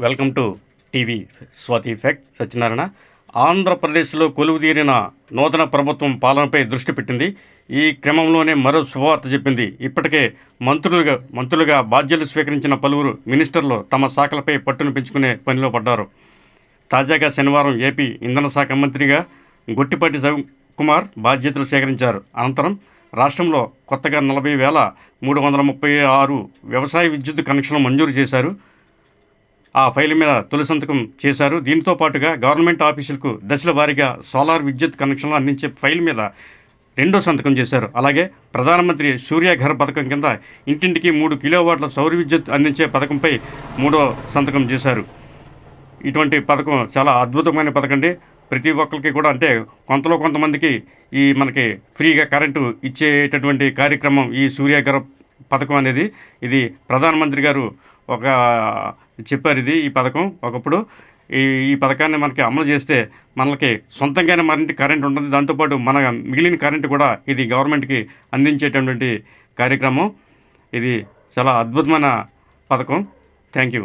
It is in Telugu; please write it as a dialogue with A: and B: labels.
A: Welcome to TV Swathi fact. Satyanarayana. ఆంధ్రప్రదేశ్లో కొలువుదీరిన నూతన ప్రభుత్వం పాలనపై దృష్టి పెట్టింది. ఈ క్రమంలోనే మరో శుభవార్త చెప్పింది. ఇప్పటికే మంత్రులుగా బాధ్యతలు స్వీకరించిన పలువురు మినిస్టర్లు తమ శాఖలపై పట్టును పెంచుకునే పనిలో పడ్డారు. తాజాగా శనివారం ఏపీ ఇంధన శాఖ మంత్రిగా గొట్టిపాటి రవికుమార్ బాధ్యతలు స్వీకరించారు. అనంతరం రాష్ట్రంలో కొత్తగా 40,336 వ్యవసాయ విద్యుత్ కనెక్షన్లు మంజూరు చేశారు. ఆ ఫైల్ మీద తొలి సంతకం చేశారు. దీంతో పాటుగా గవర్నమెంట్ ఆఫీసులకు దశల వారీగా సోలార్ విద్యుత్ కనెక్షన్లు అందించే ఫైల్ మీద రెండో సంతకం చేశారు. అలాగే ప్రధానమంత్రి సూర్యఘర్ పథకం కింద ఇంటింటికి 3 కిలోవాట్ల సౌర విద్యుత్ అందించే పథకంపై మూడో సంతకం చేశారు. ఇటువంటి పథకం చాలా అద్భుతమైన పథకం అండి. ప్రతి ఒక్కరికి కూడా, అంటే కొంతమందికి మనకి ఫ్రీగా కరెంటు ఇచ్చేటటువంటి కార్యక్రమం ఈ సూర్యఘర్ పథకం అనేది. ఇది ప్రధానమంత్రి గారు చెప్పారు. ఈ పథకం ఒకప్పుడు ఈ పథకాన్ని మనకి అమలు చేస్తే మనకి సొంతంగానే మరింటి కరెంట్ ఉంటుంది. దాంతోపాటు మన మిగిలిన కరెంటు కూడా ఇది గవర్నమెంట్కి అందించేటటువంటి కార్యక్రమం. ఇది చాలా అద్భుతమైన పథకం. Thank you.